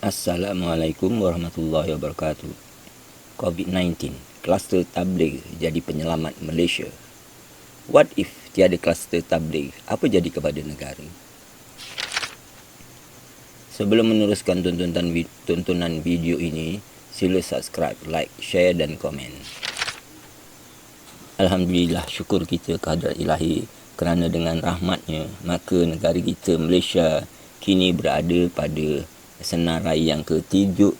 Assalamualaikum warahmatullahi wabarakatuh. COVID-19, kluster tabligh jadi penyelamat Malaysia. What if tiada kluster tabligh? Apa jadi kepada negara? Sebelum meneruskan tontonan video ini, sila subscribe, like, share dan komen. Alhamdulillah, syukur kita kehadrat Ilahi kerana dengan rahmatnya, maka negara kita Malaysia kini berada pada senarai yang ke-72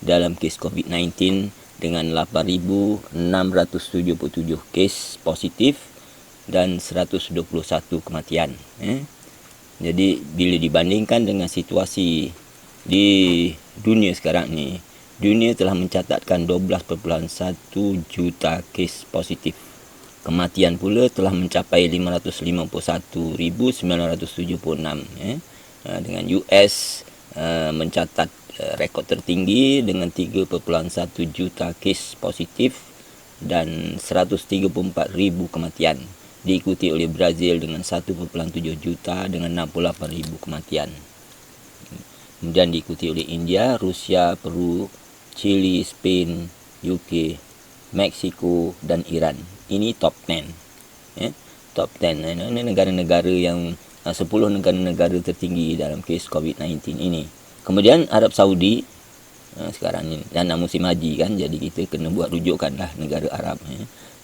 dalam kes COVID-19 dengan 8,677 kes positif dan 121 kematian. Jadi bila dibandingkan dengan situasi di dunia sekarang ni, dunia telah mencatatkan 12.1 juta kes positif. Kematian pula telah mencapai 551,976. Dengan US mencatat rekod tertinggi dengan 3.1 juta kes positif dan 134,000 kematian. Diikuti oleh Brazil dengan 1.7 juta dengan 68,000 kematian. Kemudian diikuti oleh India, Rusia, Peru, Chile, Spain, UK, Mexico dan Iran. Ini top 10. Top 10. Ini negara-negara yang 10 negara-negara tertinggi dalam kes COVID-19 ini. Kemudian Arab Saudi sekarang ni dan musim haji kan, jadi kita kena buat rujukanlah negara Arab.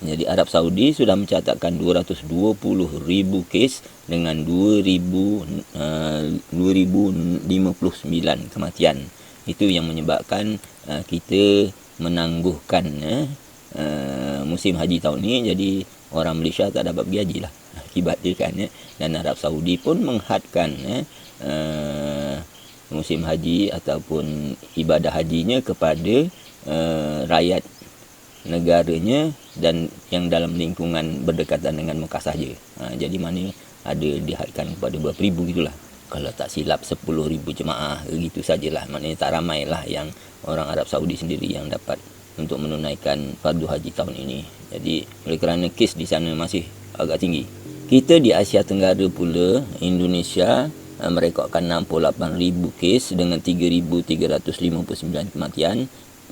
Jadi Arab Saudi sudah mencatatkan 220,000 kes dengan 2,059 kematian. Itu yang menyebabkan kita menangguhkan musim haji tahun ni. Jadi orang Malaysia tak dapat pergi haji lah akibat dia kan. Dan Arab Saudi pun menghadkan musim haji ataupun ibadah hajinya kepada rakyat negaranya dan yang dalam lingkungan berdekatan dengan Mekah saja. Jadi mana ada dihadkan kepada berapa ribu gitulah. Kalau tak silap 10,000 jemaah gitu sajalah. Maknanya tak ramailah yang orang Arab Saudi sendiri yang dapat untuk menunaikan fardu haji tahun ini. Jadi oleh kerana kes di sana masih agak tinggi. Kita di Asia Tenggara pula, Indonesia merekodkan 68,000 kes dengan 3,359 kematian.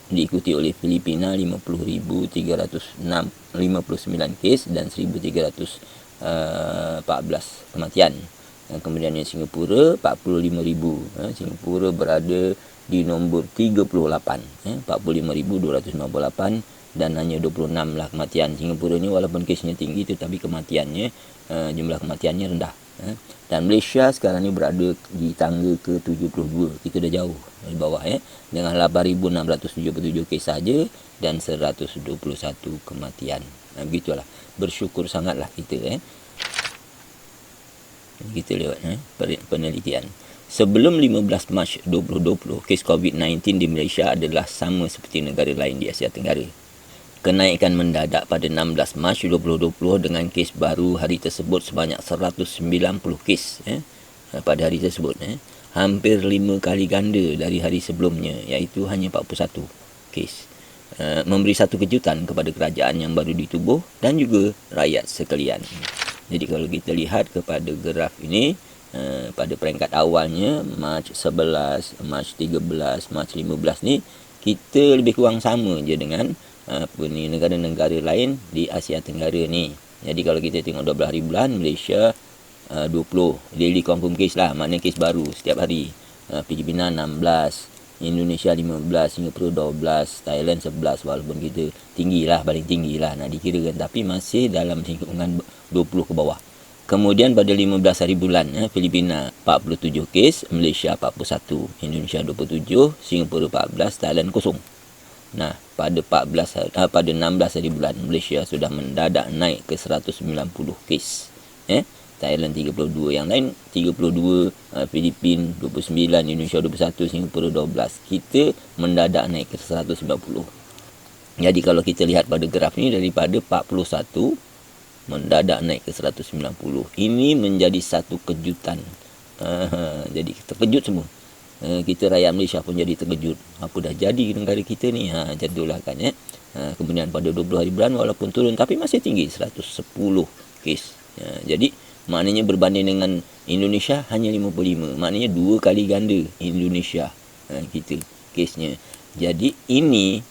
Diikuti oleh Filipina 50,359 kes dan 1,314 kematian. Kemudian Singapura 45,000. Singapura berada di nombor 38, 45,298 dan hanya 26 lah kematian. Singapura ni walaupun kesnya tinggi tetapi kematiannya, jumlah kematiannya rendah. Dan Malaysia sekarang ni berada di tangga ke-72. Kita dah jauh di bawah dengan 8,677 kes saja dan 121 kematian. Begitulah. Bersyukur sangatlah kita kita lewat penelitian. Sebelum 15 Mac 2020, kes COVID-19 di Malaysia adalah sama seperti negara lain di Asia Tenggara. Kenaikan mendadak pada 16 Mac 2020 dengan kes baru hari tersebut sebanyak 190 kes pada hari tersebut. Hampir 5 kali ganda dari hari sebelumnya, iaitu hanya 41 kes. Memberi satu kejutan kepada kerajaan yang baru ditubuh dan juga rakyat sekalian. Jadi kalau kita lihat kepada graf ini, pada peringkat awalnya Mac 11, Mac 13, Mac 15 ni kita lebih kurang sama je dengan negara-negara lain di Asia Tenggara ni. Jadi kalau kita tengok 12 hari bulan, Malaysia 20 daily confirm case lah, maknanya case baru setiap hari. Filipina 16, Indonesia 15, Singapura 12, Thailand 11, walaupun kita tinggilah, paling tinggilah nak dikirakan, tapi masih dalam lingkungan 20 ke bawah. Kemudian pada 15 hari bulan, Filipina 47 kes, Malaysia 41, Indonesia 27, Singapura 14, Thailand kosong. Nah, pada 16 hari bulan, Malaysia sudah mendadak naik ke 190 kes. Thailand 32, yang lain 32, Filipina 29, Indonesia 21, Singapura 12. Kita mendadak naik ke 190. Jadi kalau kita lihat pada graf ni, daripada 41 mendadak naik ke 190. Ini menjadi satu kejutan. Jadi terkejut semua. Kita rakyat Malaysia pun jadi terkejut. Apa dah jadi negara kita ni? Jadilah kan Kemudian pada 20 hari bulan walaupun turun tapi masih tinggi 110 kes. Jadi Maknanya berbanding dengan Indonesia hanya 55. Maknanya 2 kali ganda Indonesia kita kesnya. Jadi ini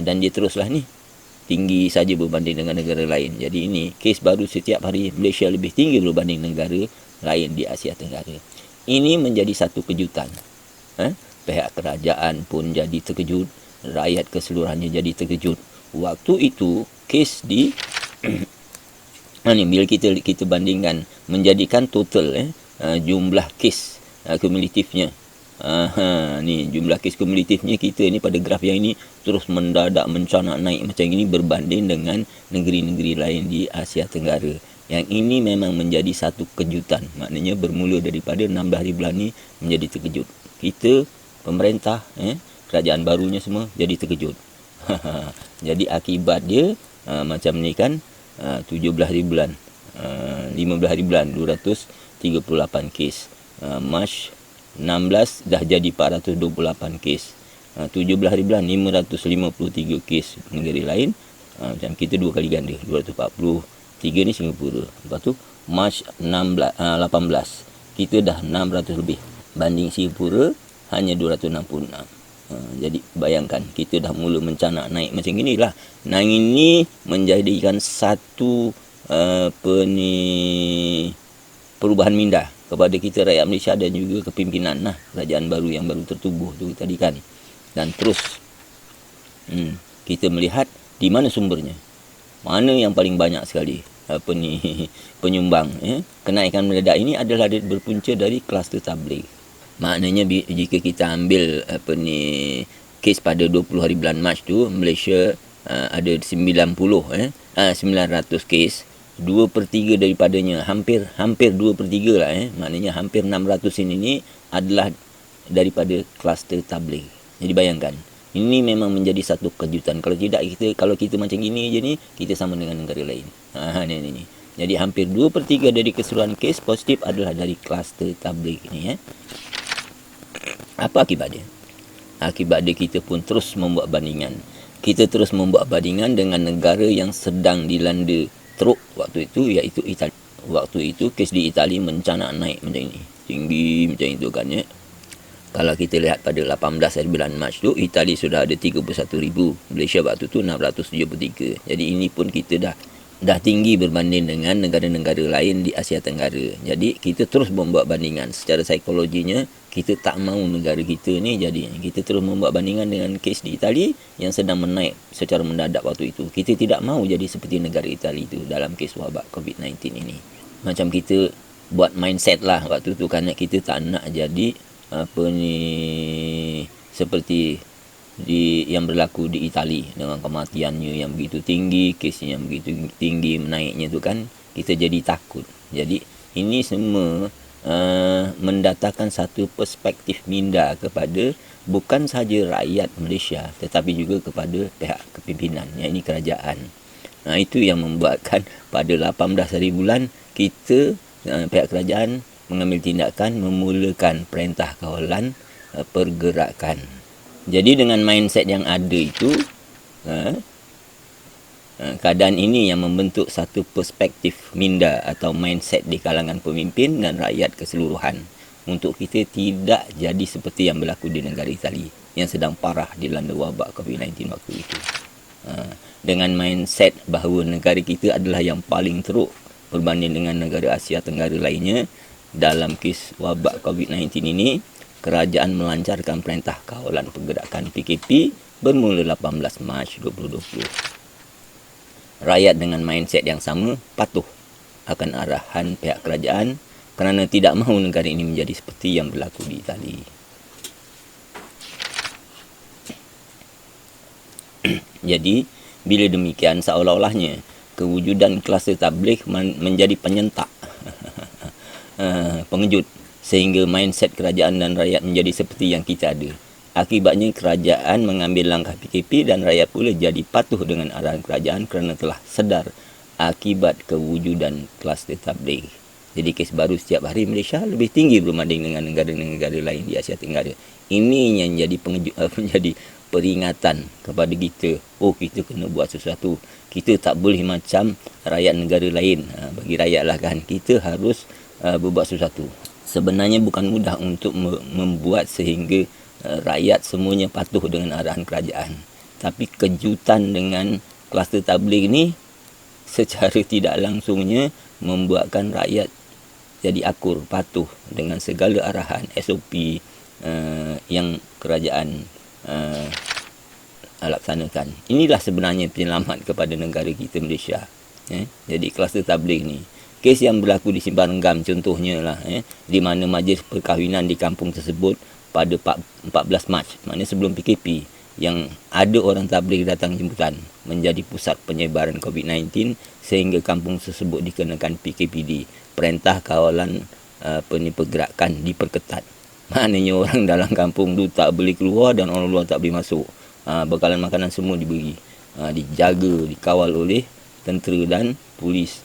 dan dia teruslah ni tinggi saja berbanding dengan negara lain. Jadi ini kes baru setiap hari Malaysia lebih tinggi berbanding negara lain di Asia Tenggara. Ini menjadi satu kejutan. Pihak kerajaan pun jadi terkejut, rakyat keseluruhannya jadi terkejut. Waktu itu kes di ni bila kita bandingkan menjadikan total jumlah kes kumulatifnya. Ni jumlah kes kumulatifnya kita ni pada graf yang ini terus mendadak mencanak naik macam ini berbanding dengan negeri-negeri lain di Asia Tenggara. Yang ini memang menjadi satu kejutan. Maknanya bermula daripada 16 hari bulan ni menjadi terkejut. Kita, pemerintah, kerajaan barunya semua jadi terkejut. Jadi akibat dia macam ni kan, 17 hari bulan, 15 hari bulan 238 kes. Mac 16 dah jadi 428 kes. 17 hari bulan 553 kes negara lain. Macam kita 2 kali ganda, 243 ni Singapura. Lepas tu Mac 18 kita dah 600 lebih. Banding Singapura hanya 266. Jadi bayangkan kita dah mula mencanak naik macam inilah. Nah ini menjadikan satu perubahan minda kepada kita rakyat Malaysia dan juga kepimpinan kerajaan baru yang baru tertubuh tu tadi kan. Dan terus kita melihat di mana sumbernya. Mana yang paling banyak sekali penyumbang kenaikan mendadak ini adalah berpunca dari kluster tabligh. Maknanya jika kita ambil kes pada 20 hari bulan Mac tu, Malaysia ada 900 kes, 2/3 daripadanya, hampir 2/3 lah, maknanya hampir 600 ini adalah daripada kluster tabligh. Jadi bayangkan, ini memang menjadi satu kejutan. Kalau kita macam gini je ni, kita sama dengan negara lain. Ni. Jadi hampir 2/3 dari keseluruhan kes positif adalah dari kluster tabligh ni. Apa akibatnya? Akibat dia kita pun terus membuat bandingan. Kita terus membuat bandingan dengan negara yang sedang dilanda teruk waktu itu, iaitu Itali. Waktu itu kes di Itali mencanak naik macam ini. Tinggi macam itu kan ya. Kalau kita lihat pada 18 hari bulan Mac tu, Itali sudah ada 31,000. Malaysia waktu tu 673. Jadi ini pun kita dah tinggi berbanding dengan negara-negara lain di Asia Tenggara. Jadi kita terus membuat bandingan. Secara psikologinya, kita tak mahu negara kita ni jadi. Kita terus membuat bandingan dengan kes di Itali yang sedang menaik secara mendadak waktu itu. Kita tidak mahu jadi seperti negara Itali itu dalam kes wabak COVID-19 ini. Macam kita buat mindset lah waktu tu, kerana kita tak nak jadi seperti yang berlaku di Itali dengan kematiannya yang begitu tinggi, kesnya yang begitu tinggi menaiknya tu kan, kita jadi takut. Jadi ini semua mendatangkan satu perspektif minda kepada bukan sahaja rakyat Malaysia tetapi juga kepada pihak kepimpinan, yang ini kerajaan. Itu yang membuatkan pada 18 hari bulan kita pihak kerajaan mengambil tindakan memulakan perintah kawalan pergerakan. Jadi dengan mindset yang ada itu, keadaan ini yang membentuk satu perspektif minda atau mindset di kalangan pemimpin dan rakyat keseluruhan untuk kita tidak jadi seperti yang berlaku di negara Itali yang sedang parah dilanda wabak COVID-19 waktu itu. Dengan mindset bahawa negara kita adalah yang paling teruk berbanding dengan negara Asia Tenggara lainnya dalam kes wabak COVID-19 ini, kerajaan melancarkan perintah kawalan pergerakan PKP bermula 18 Mac 2020. Rakyat dengan mindset yang sama patuh akan arahan pihak kerajaan kerana tidak mahu negara ini menjadi seperti yang berlaku di Itali. Jadi, bila demikian seolah-olahnya kewujudan kluster tabligh menjadi penyentak, pengejut, sehingga mindset kerajaan dan rakyat menjadi seperti yang kita ada. Akibatnya kerajaan mengambil langkah PKP dan rakyat pula jadi patuh dengan arahan kerajaan kerana telah sedar akibat kewujudan kluster tabligh. Jadi kes baru setiap hari Malaysia lebih tinggi berbanding dengan negara-negara lain di Asia Tenggara. Ini yang jadi menjadi peringatan kepada kita, oh kita kena buat sesuatu, kita tak boleh macam rakyat negara lain. Bagi rakyat lah kan, kita harus berbuat sesuatu. Sebenarnya bukan mudah untuk membuat sehingga rakyat semuanya patuh dengan arahan kerajaan. Tapi kejutan dengan kluster tabligh ni secara tidak langsungnya membuatkan rakyat jadi akur, patuh dengan segala arahan SOP yang kerajaan laksanakan. Inilah sebenarnya penyelamat kepada negara kita Malaysia. Jadi kluster tabligh ni, kes yang berlaku di Simpang Renggam contohnya lah, di mana majlis perkahwinan di kampung tersebut pada 14 Mac, maknanya sebelum PKP, yang ada orang tabligh datang jemputan, menjadi pusat penyebaran COVID-19 sehingga kampung tersebut dikenakan PKPD, perintah kawalan pergerakan diperketat. Maknanya orang dalam kampung tu tak boleh keluar dan orang luar tak boleh masuk. Bekalan makanan semua diberi, dijaga, dikawal oleh tentera dan polis.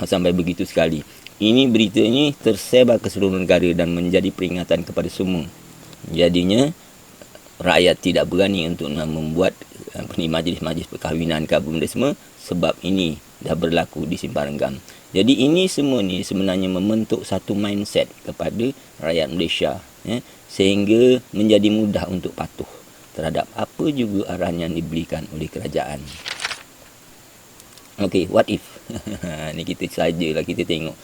Sampai begitu sekali. Ini berita ini tersebar ke seluruh negara dan menjadi peringatan kepada semua. Jadinya rakyat tidak berani untuk membuat majlis-majlis perkahwinan ke apa benda semua, sebab ini dah berlaku di Simpang Renggam. Jadi ini semua ni sebenarnya membentuk satu mindset kepada rakyat Malaysia, sehingga menjadi mudah untuk patuh terhadap apa juga arahan yang diberikan oleh kerajaan. Okey, what if? Ni kita sajalah, kita tengok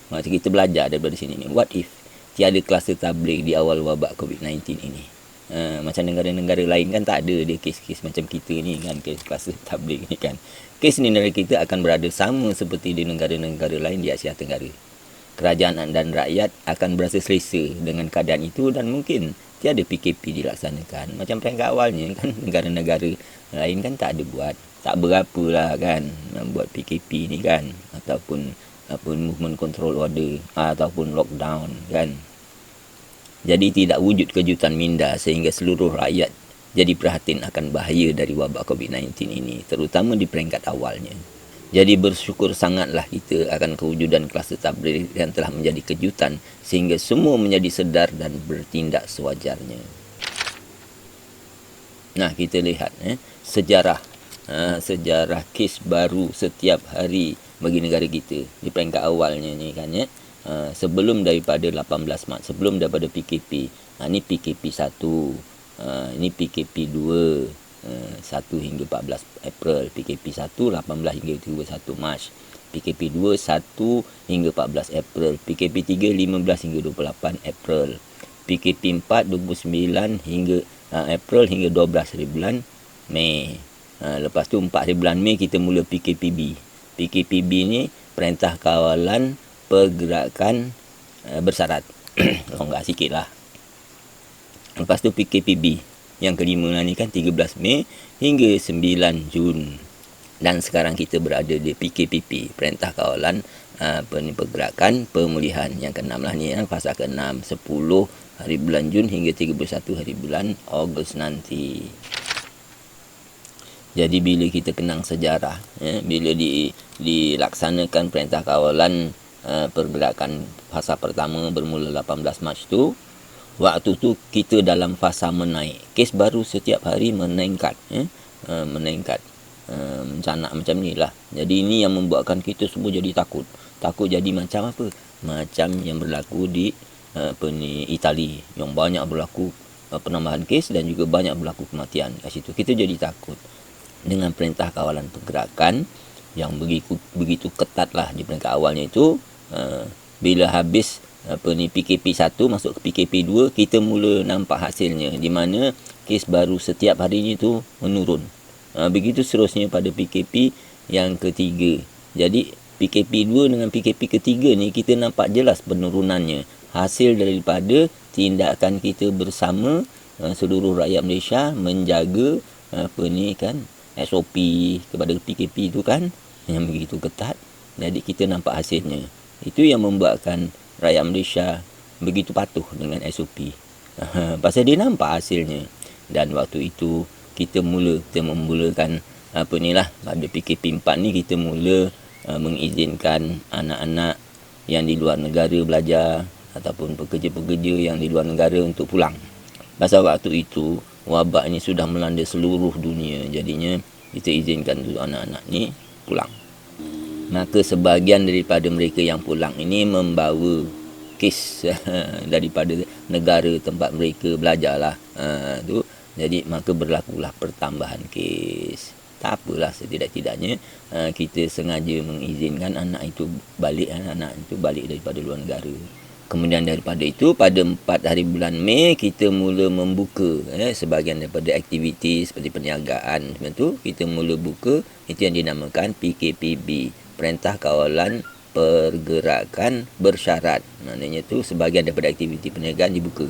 macam kita belajar daripada sini ni. What if tiada kluster tabligh di awal wabak COVID-19 ini? Macam negara-negara lain kan tak ada dia kes-kes macam kita ni kan, kes kluster tabligh ni kan. Kes ni negara kita akan berada sama seperti di negara-negara lain di Asia Tenggara. Kerajaan dan rakyat akan berasa selesa dengan keadaan itu dan mungkin tiada PKP dilaksanakan. Macam peringkat awalnya kan, negara-negara lain kan tak ada buat. Tak berapalah kan buat PKP ni kan, ataupun movement control order, ataupun lockdown kan. Jadi tidak wujud kejutan minda sehingga seluruh rakyat jadi perhatian akan bahaya dari wabak COVID-19 ini, terutama di peringkat awalnya. Jadi bersyukur sangatlah kita akan kewujudan kluster tabligh yang telah menjadi kejutan sehingga semua menjadi sedar dan bertindak sewajarnya. Nah, kita lihat sejarah kes baru setiap hari bagi negara kita di peringkat awalnya ni kan sebelum daripada 18 Mac, sebelum daripada PKP. Ni PKP 1, ini PKP 2, 1 hingga 14 April, PKP 1 18 hingga 31 Mac, PKP 2 1 hingga 14 April, PKP 3 15 hingga 28 April, PKP 4 29 hingga April hingga 12 hari bulan Mei. Lepas tu 4 hari bulan Mei kita mula PKPB. PKPB ni perintah kawalan pergerakan bersyarat. Longgar sikit lah. Lepas tu PKPB yang kelima lah ni kan 13 Mei hingga 9 Jun. Dan sekarang kita berada di PKPP, perintah kawalan pergerakan pemulihan yang ke-6 lah ni, fasa ke-6, 10 hari bulan Jun hingga 31 hari bulan Ogos nanti. Jadi bila kita kenang sejarah, bila dilaksanakan perintah kawalan pergerakan fasa pertama bermula 18 Mac tu, waktu tu kita dalam fasa menaik. Kes baru setiap hari meningkat, mencanak macam ni lah. Jadi ini yang membuatkan kita semua jadi takut. Takut jadi macam apa? Macam yang berlaku di Itali, yang banyak berlaku penambahan kes dan juga banyak berlaku kematian kat situ. Kita jadi takut dengan perintah kawalan pergerakan yang begitu ketat lah di peringkat awalnya itu. Bila habis PKP 1 masuk ke PKP 2, kita mula nampak hasilnya, di mana kes baru setiap harinya tu menurun. Begitu seterusnya pada PKP yang ketiga. Jadi PKP 2 dengan PKP ketiga ni kita nampak jelas penurunannya, hasil daripada tindakan kita bersama seluruh rakyat Malaysia menjaga SOP kepada PKP itu kan yang begitu ketat. Jadi kita nampak hasilnya. Itu yang membuatkan rakyat Malaysia begitu patuh dengan SOP. Pasal dia nampak hasilnya. Dan waktu itu kita memulakan pada PKP 4 ni kita mula mengizinkan anak-anak yang di luar negara belajar ataupun pekerja-pekerja yang di luar negara untuk pulang. Pasal waktu itu wabak ini sudah melanda seluruh dunia. Jadinya kita izinkan dulu anak-anak ni pulang. Maka sebahagian daripada mereka yang pulang ini membawa kes daripada negara tempat mereka belajarlah. Tu. Jadi maka berlakulah pertambahan kes. Tak apalah, setidak-tidaknya kita sengaja mengizinkan anak itu balik daripada luar negara. Kemudian daripada itu, pada 4 hari bulan Mei, kita mula membuka sebahagian daripada aktiviti seperti perniagaan. Macam tu, kita mula buka, itu yang dinamakan PKPB, Perintah Kawalan Pergerakan Bersyarat. Maknanya tu, sebahagian daripada aktiviti perniagaan dibuka.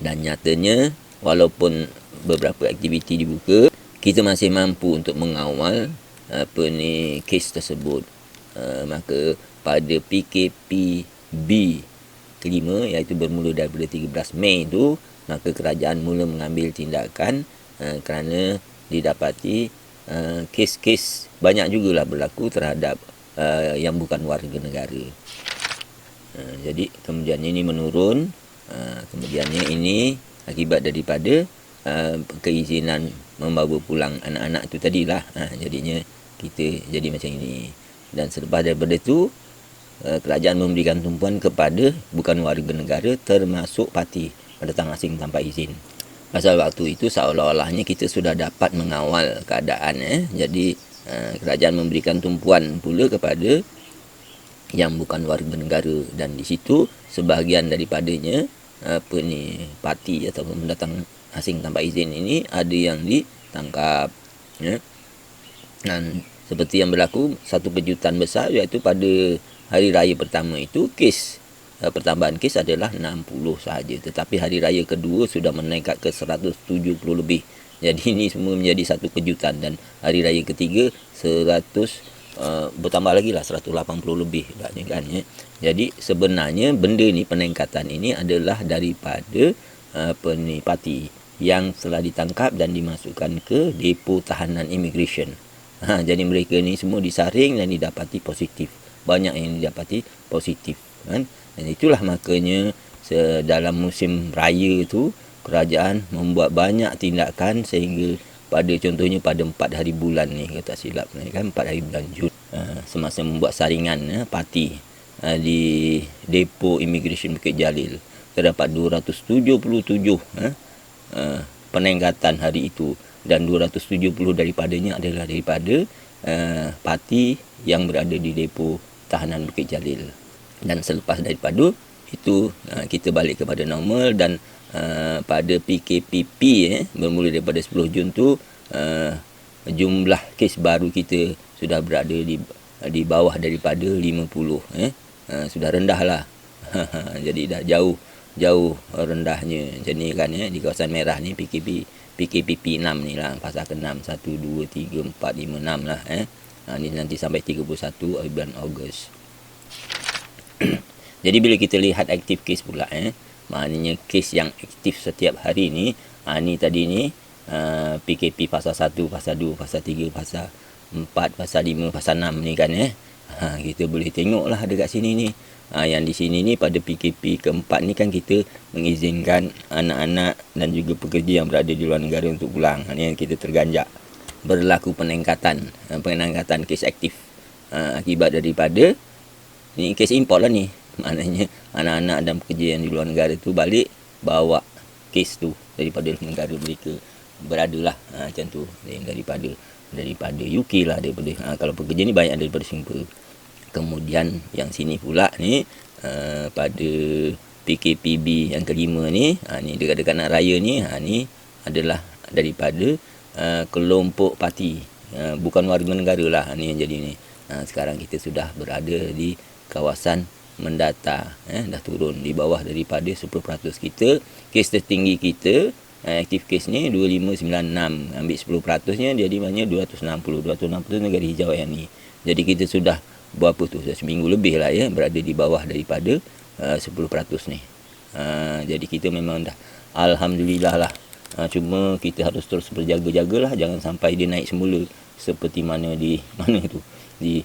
Dan nyatanya, walaupun beberapa aktiviti dibuka, kita masih mampu untuk mengawal kes tersebut. Maka pada PKPB kelima, iaitu bermula daripada 13 Mei itu, maka kerajaan mula mengambil tindakan kerana didapati kes-kes banyak jugalah berlaku terhadap yang bukan warga negara. Jadi kemudiannya ini menurun, kemudiannya ini akibat daripada keizinan membawa pulang anak-anak itu tadilah. Jadinya kita jadi macam ini. Dan selepas daripada itu, kerajaan memberikan tumpuan kepada bukan warga negara termasuk parti pendatang asing tanpa izin. Pasal waktu itu seolah-olahnya kita sudah dapat mengawal keadaan. Jadi kerajaan memberikan tumpuan pula kepada yang bukan warga negara. Dan di situ sebahagian daripadanya parti atau pendatang asing tanpa izin ini ada yang ditangkap. Dan seperti yang berlaku, satu kejutan besar iaitu pada hari raya pertama itu pertambahan kes adalah 60 sahaja, tetapi hari raya kedua sudah meningkat ke 170 lebih. Jadi ini semua menjadi satu kejutan. Dan hari raya ketiga 100 bertambah lagi lah 180 lebih kan. Jadi sebenarnya benda ni, peningkatan ini adalah daripada parti yang telah ditangkap dan dimasukkan ke depo tahanan immigration. Jadi mereka ni semua disaring dan didapati positif. Banyak yang didapati positif kan. Dan itulah makanya dalam musim raya itu kerajaan membuat banyak tindakan sehingga contohnya pada 4 hari bulan ni, kalau tak silap kan, 4 hari bulan Jun, semasa membuat saringan parti di depo immigration Bukit Jalil, terdapat 277 peningkatan hari itu, dan 270 daripadanya adalah daripada parti yang berada di depo tahanan Bukit Jalil. Dan selepas daripada itu kita balik kepada normal. Dan pada PKPP bermula daripada 10 Jun tu, jumlah kes baru kita sudah berada di bawah daripada 50. Sudah rendah lah. Jadi dah jauh rendahnya. Jadi kan di kawasan merah ni PKPP 6 ni lah, fasa ke-6, 1, 2, 3, 4, 5, 6 lah. Ni nanti sampai 31 bulan Ogos. Jadi bila kita lihat aktif kes pula, maknanya kes yang aktif setiap hari ni, ni tadi ni PKP fasa 1, fasa 2, fasa 3, fasa 4, fasa 5, fasa 6 ni kan. Kita boleh tengok lah dekat sini ni. Yang di sini ni pada PKP keempat ni kan kita mengizinkan anak-anak dan juga pekerja yang berada di luar negara untuk pulang. Ni yang kita terganjak. Berlaku peningkatan kes aktif akibat daripada ni kes import lah ni. Maknanya anak-anak dan pekerja yang di luar negara tu balik bawa kes tu daripada negara mereka beradalah, macam tu, daripada UK lah, daripada kalau pekerja ni banyak daripada Singapura. Kemudian yang sini pula ni pada PKPB yang kelima ni, ni dekat-dekat nak raya ni, ni adalah daripada kelompok parti bukan warga negara lah. Ni yang jadi ni. Sekarang kita sudah berada di kawasan mendata, dah turun di bawah daripada 10% kita. Kes tertinggi kita aktif kes ni 2596, ambil 10%-nya jadi maknanya 260 negara hijau yang ni. Jadi kita sudah berapa tu, sudah seminggu lebih lah berada di bawah daripada 10% ni. Jadi kita memang dah alhamdulillah lah. Cuma kita harus terus berjaga-jagalah, jangan sampai dia naik semula seperti mana di mana tu, di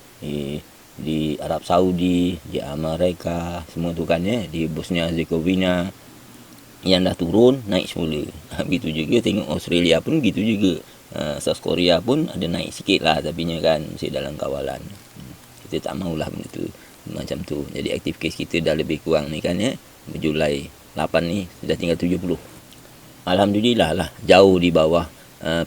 Arab Saudi, di Amerika, semua tu kan di Bosnia Herzegovina. Yang dah turun, naik semula. Begitu juga tengok Australia pun begitu juga. South Korea pun ada naik sikit lah, tapi kan masih dalam kawalan. Kita tak maulah benda tu macam tu. Jadi aktif kes kita dah lebih kurang ni kan ya. Julai 8 ni sudah tinggal 70. Alhamdulillah lah, jauh di bawah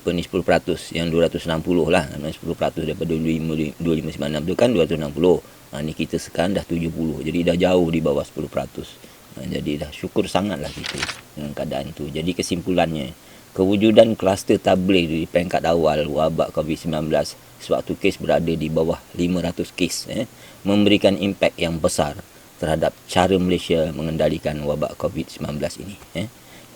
ni 10%, yang 260 lah. 10% daripada 2596 tu kan 260. Ni kita sekarang dah 70. Jadi dah jauh di bawah 10%. Jadi dah syukur sangatlah kita dengan keadaan tu. Jadi kesimpulannya, kewujudan kluster tabligh di peringkat awal wabak COVID-19 sewaktu kes berada di bawah 500 kes memberikan impak yang besar terhadap cara Malaysia mengendalikan wabak COVID-19 ini.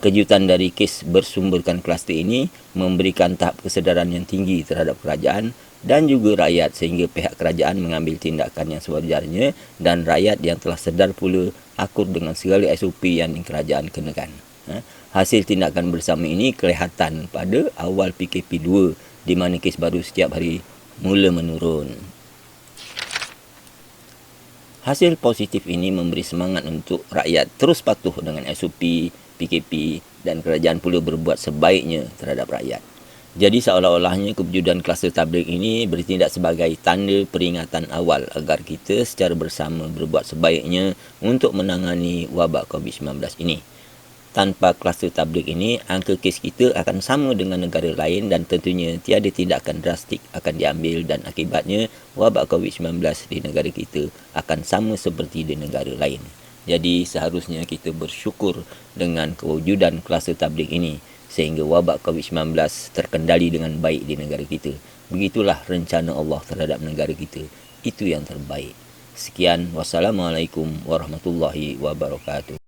Kejutan dari kes bersumberkan kluster ini memberikan tahap kesedaran yang tinggi terhadap kerajaan dan juga rakyat, sehingga pihak kerajaan mengambil tindakan yang sewajarnya dan rakyat yang telah sedar pula akur dengan segala SOP yang kerajaan kenakan. Hasil tindakan bersama ini kelihatan pada awal PKP 2 di mana kes baru setiap hari mula menurun. Hasil positif ini memberi semangat untuk rakyat terus patuh dengan SOP PKP dan kerajaan pula berbuat sebaiknya terhadap rakyat. Jadi seolah-olahnya kewujudan kluster tabligh ini bertindak sebagai tanda peringatan awal agar kita secara bersama berbuat sebaiknya untuk menangani wabak COVID-19 ini. Tanpa kluster tabligh ini, angka kes kita akan sama dengan negara lain dan tentunya tiada tindakan drastik akan diambil dan akibatnya wabak COVID-19 di negara kita akan sama seperti di negara lain. Jadi seharusnya kita bersyukur dengan kewujudan kluster tabligh ini sehingga wabak COVID-19 terkendali dengan baik di negara kita. Begitulah rencana Allah terhadap negara kita. Itu yang terbaik. Sekian, wassalamualaikum warahmatullahi wabarakatuh.